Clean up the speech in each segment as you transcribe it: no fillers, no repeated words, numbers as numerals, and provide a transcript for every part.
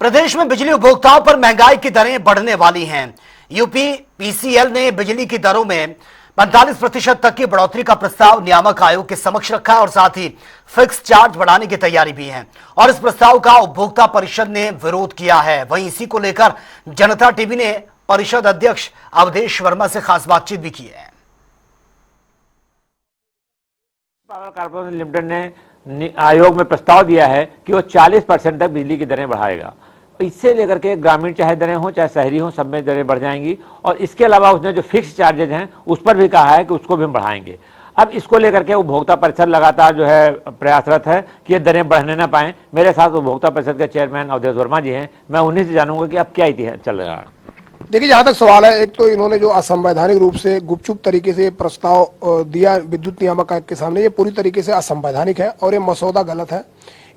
प्रदेश में बिजली उपभोक्ताओं पर महंगाई की दरें बढ़ने वाली हैं। यूपी पीसीएल ने बिजली की दरों में 45% तक की बढ़ोतरी का प्रस्ताव नियामक आयोग के समक्ष रखा और साथ ही फिक्स चार्ज बढ़ाने की तैयारी भी है और इस प्रस्ताव का उपभोक्ता परिषद ने विरोध किया है। वहीं इसी को लेकर जनता टीवी ने परिषद अध्यक्ष अवधेश वर्मा से खास बातचीत भी की है। पावर कॉर्पोरेशन लिमिटेड ने आयोग में प्रस्ताव दिया है कि वो 40% तक बिजली की दरें बढ़ाएगा। इससे लेकर के ग्रामीण चाहे दरें हो चाहे शहरी हो, सब में दरें बढ़ जाएंगी और इसके अलावा उसने जो फिक्स चार्जेज हैं उस पर भी कहा है कि उसको भी हम बढ़ाएंगे। अब इसको लेकर के उपभोक्ता परिषद लगातार जो है प्रयासरत है कि ये दरें बढ़ने ना पाएं। मेरे साथ उपभोक्ता परिषद के चेयरमैन अवधेश वर्मा जी हैं, मैं उन्हीं से जानूंगा कि अब क्या इतिहास चल रहा है। देखिए, जहां तक सवाल है, एक तो इन्होंने जो असंवैधानिक रूप से गुपचुप तरीके से प्रस्ताव दिया विद्युत नियामक आयोग के सामने, ये पूरी तरीके से असंवैधानिक है और ये मसौदा गलत है।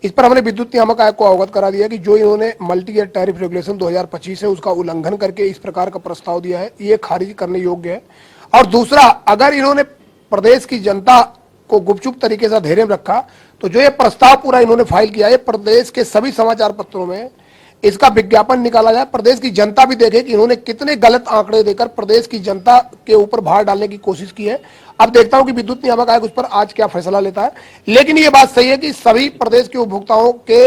इस पर हमने विद्युत नियामक आयोग को अवगत करा दिया कि जो इन्होंने मल्टी ईयर टैरिफ रेगुलेशन 2025 है उसका उल्लंघन करके इस प्रकार का प्रस्ताव दिया है, ये खारिज करने योग्य है। और दूसरा, अगर इन्होंने प्रदेश की जनता को गुपचुप तरीके से धैर्य रखा तो जो ये प्रस्ताव पूरा इन्होंने फाइल किया है, प्रदेश के सभी समाचार पत्रों में इसका विज्ञापन निकाला जाए, प्रदेश की जनता भी देखे कि इन्होंने कितने गलत आंकड़े देकर प्रदेश की जनता के ऊपर भार डालने की कोशिश की है। अब देखता हूं कि विद्युत नियामक आयोग उस पर आज क्या फैसला लेता है। लेकिन ये बात सही है कि सभी प्रदेश के उपभोक्ताओं के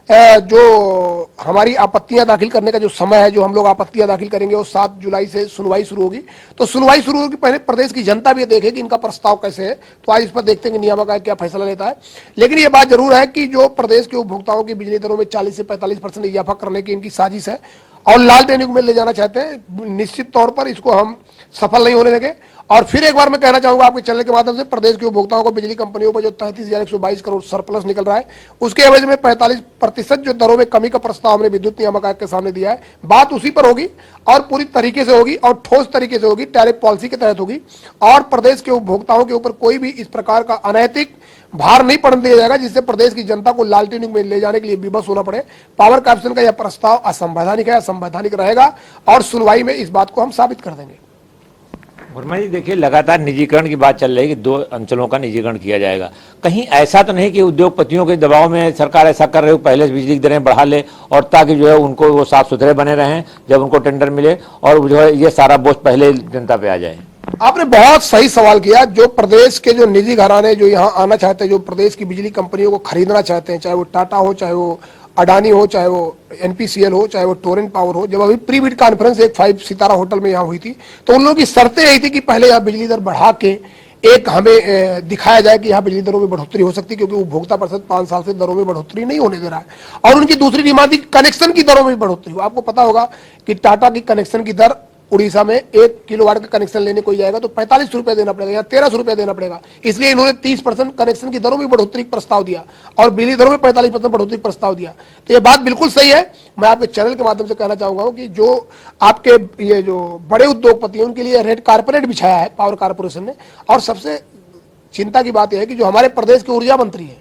जो हमारी आपत्तियां दाखिल करने का जो समय है, जो हम लोग आपत्तियां दाखिल करेंगे, वो 7 जुलाई से सुनवाई शुरू होगी। तो सुनवाई शुरू होगी, पहले प्रदेश की जनता भी देखे कि इनका प्रस्ताव कैसे है। तो आज इस पर देखते हैं कि नियामक आयोग क्या फैसला लेता है। लेकिन ये बात जरूर है कि जो प्रदेश के उपभोक्ताओं की बिजली दरों में 40 से 45% इजाफा करने की इनकी साजिश है और लाल टेनिंग में ले जाना चाहते हैं, निश्चित तौर पर इसको हम सफल नहीं होने देंगे। और फिर एक बार मैं कहना चाहूंगा आपके चैनल के माध्यम से, प्रदेश के उपभोक्ताओं को बिजली कंपनियों पर जो 33,122 करोड़ सरप्लस निकल रहा है, उसके एवज में 45% जो दरों में कमी का प्रस्ताव हमने विद्युत नियामक आयोग के सामने दिया है, बात उसी पर होगी और पूरी तरीके से होगी और ठोस तरीके से होगी, टैरिफ पॉलिसी के तहत होगी और प्रदेश के उपभोक्ताओं के ऊपर कोई भी इस प्रकार का अनैतिक भार नहीं पड़ने दिया जाएगा जिससे प्रदेश की जनता को लालटेनिंग में ले जाने के लिए विवश होना पड़े। पावर कॉर्पोरेशन का यह प्रस्ताव असंवैधानिक है, असंवैधानिक रहेगा और सुनवाई में इस बात को हम साबित कर देंगे। वर्मा जी, देखिए, लगातार निजीकरण की बात चल रही है कि 2 अंचलों का निजीकरण किया जाएगा। कहीं ऐसा तो नहीं कि उद्योगपतियों के दबाव में सरकार ऐसा कर रही हो पहले से बिजली की दरें बढ़ा ले और ताकि जो है उनको वो साफ सुथरे बने रहें जब उनको टेंडर मिले और जो है ये सारा बोझ पहले जनता पे आ जाए। आपने बहुत सही सवाल किया। जो प्रदेश के जो निजी घराने जो यहाँ आना चाहते हैं, जो प्रदेश की बिजली कंपनियों को खरीदना चाहते हैं, चाहे वो टाटा हो, चाहे वो अडानी हो, चाहे वो एनपीसीएल हो, चाहे वो टोरेंट पावर हो, जब अभी प्री बिड कॉन्फ्रेंस एक 5 सितारा होटल में यहाँ हुई थी तो उन लोगों की शर्तें यही थी कि पहले यहाँ बिजली दर बढ़ा के एक हमें दिखाया जाए कि यहाँ बिजली दरों में बढ़ोतरी हो सकती है, क्योंकि उपभोक्ता परिषद 5 साल से दरों में बढ़ोतरी नहीं होने दे रहा है। और उनकी दूसरी डिमांड थी कनेक्शन की दरों में बढ़ोतरी हो। आपको पता होगा कि टाटा की कनेक्शन की दर उड़ीसा में 1 किलोवाट का कनेक्शन लेने कोई जाएगा तो 45 रुपए देना पड़ेगा या 1300 रुपए देना पड़ेगा। इसलिए इन्होंने 30% कनेक्शन की दरों में बढ़ोतरी प्रस्ताव दिया और बिजली दरों में 45% बढ़ोतरी प्रस्ताव दिया। तो ये बात बिल्कुल सही है। मैं आपके चैनल के माध्यम से कहना चाहूंगा कि जो आपके ये जो बड़े उद्योगपति हैं उनके लिए रेड कारपेट बिछाया है पावर कॉर्पोरेशन ने। और सबसे चिंता की बात यह है कि जो हमारे प्रदेश के ऊर्जा मंत्री है,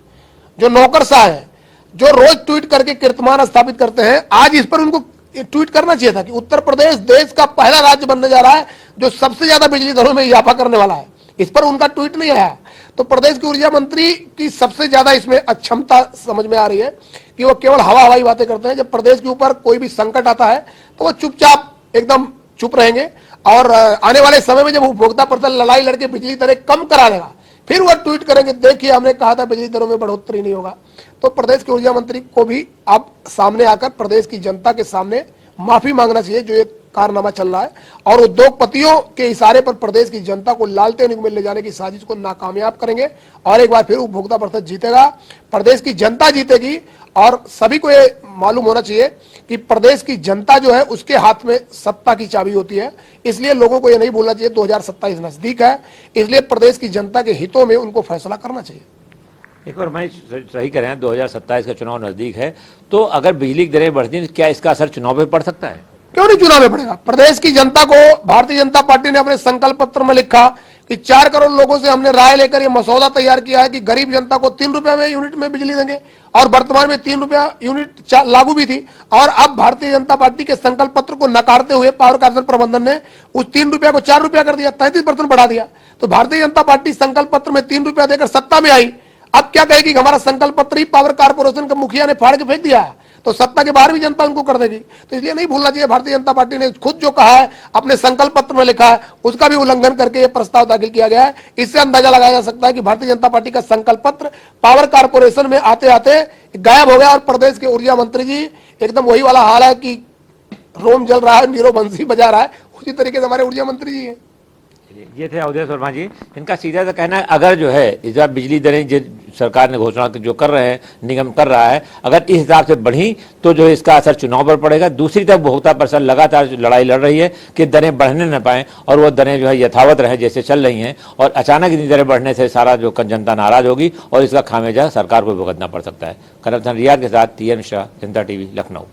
जो नौकरशाह है, जो रोज ट्वीट करके कीर्तिमान स्थापित करते हैं, आज इस पर उनको ट्वीट करना चाहिए था कि उत्तर प्रदेश देश का पहला राज्य बनने जा रहा है जो सबसे ज्यादा बिजली दरों में इजाफा करने वाला है। इस पर उनका ट्वीट नहीं आया। तो प्रदेश के ऊर्जा मंत्री की सबसे ज्यादा इसमें अक्षमता समझ में आ रही है कि वो केवल हवाई बातें करते हैं। जब प्रदेश के ऊपर कोई भी संकट आता है तो वो चुपचाप एकदम चुप रहेंगे और आने वाले समय में जब उपभोक्ता परिषद लड़ाई लड़के बिजली दरें कम करा देगा फिर वो ट्वीट करेंगे, देखिए हमने कहा था बिजली दरों में बढ़ोतरी नहीं होगा। तो प्रदेश के ऊर्जा मंत्री को भी अब सामने आकर प्रदेश की जनता के सामने माफी मांगना चाहिए जो एक कारनामा चल रहा है और उद्योगपतियों के इशारे पर प्रदेश की जनता को लालटेन में ले जाने की साजिश को नाकामयाब करेंगे और एक बार फिर उपभोक्ता परिषद जीतेगा, प्रदेश की जनता जीतेगी। और सभी को ये मालूम होना चाहिए कि प्रदेश की जनता जो है उसके हाथ में सत्ता की चाबी होती है। इसलिए लोगों को ये नहीं भूलना चाहिए 2027 नजदीक है, इसलिए प्रदेश की जनता के हितों में उनको फैसला करना चाहिए। एक बार मैं सही कह रहे हैं, 2027 का चुनाव नजदीक है, तो अगर बिजली की दरें बढ़ती हैं तो क्या इसका असर चुनाव पे पड़ सकता है? क्यों नहीं चुनाव में पड़ेगा। प्रदेश की जनता को भारतीय जनता पार्टी ने अपने संकल्प पत्र में लिखा कि 4 करोड़ लोगों से हमने राय लेकर यह मसौदा तैयार किया है कि गरीब जनता को 3 रुपए में यूनिट में बिजली देंगे और वर्तमान में 3 रुपया यूनिट लागू भी थी। और अब भारतीय जनता पार्टी के संकल्प पत्र को नकारते हुए पावर कॉर्पोरेशन प्रबंधन ने उस 3 रुपया को 4 रुपया कर दिया, 33% बढ़ा दिया। तो भारतीय जनता पार्टी संकल्प पत्र में 3 रुपया देकर सत्ता में आई। अब क्या कहेगी, हमारा संकल्प पत्र ही पावर कॉर्पोरेशन के मुखिया ने फाड़ के फेंक दिया। तो सत्ता के बाहर भी जनता उनको कर देगी। तो इसलिए नहीं भूलना चाहिए, भारतीय जनता पार्टी ने खुद जो कहा है, अपने संकल्प पत्र में लिखा है, उसका भी उल्लंघन करके ये प्रस्ताव दाखिल किया गया है। इससे अंदाजा लगाया जा सकता है कि भारतीय जनता पार्टी का संकल्प पत्र पावर कारपोरेशन में आते आते गायब हो गया और प्रदेश के ऊर्जा मंत्री जी एकदम वही वाला हाल है कि रोम जल रहा है, नीरो बंसी बजा रहा है, उसी तरीके से हमारे ऊर्जा मंत्री जी हैं। ये थे अवधेश वर्मा जी। इनका सीधा सा कहना है, अगर जो है इस बार बिजली दरें जो सरकार ने घोषणा जो कर रहे हैं, निगम कर रहा है, अगर इस हिसाब से बढ़ी तो जो है इसका असर चुनाव पर पड़ेगा। दूसरी तरफ उपभोक्ता परिषद लगातार लड़ाई लड़ रही है कि दरें बढ़ने न पाएं और वो दरें जो है यथावत रहे जैसे चल रही हैं, और अचानक इतनी दरें बढ़ने से सारा जो जनता नाराज होगी और इसका खामियाजा सरकार को भुगतना पड़ सकता है। कनपथन रियाद के साथ TN मिश्रा, जनता TV, लखनऊ।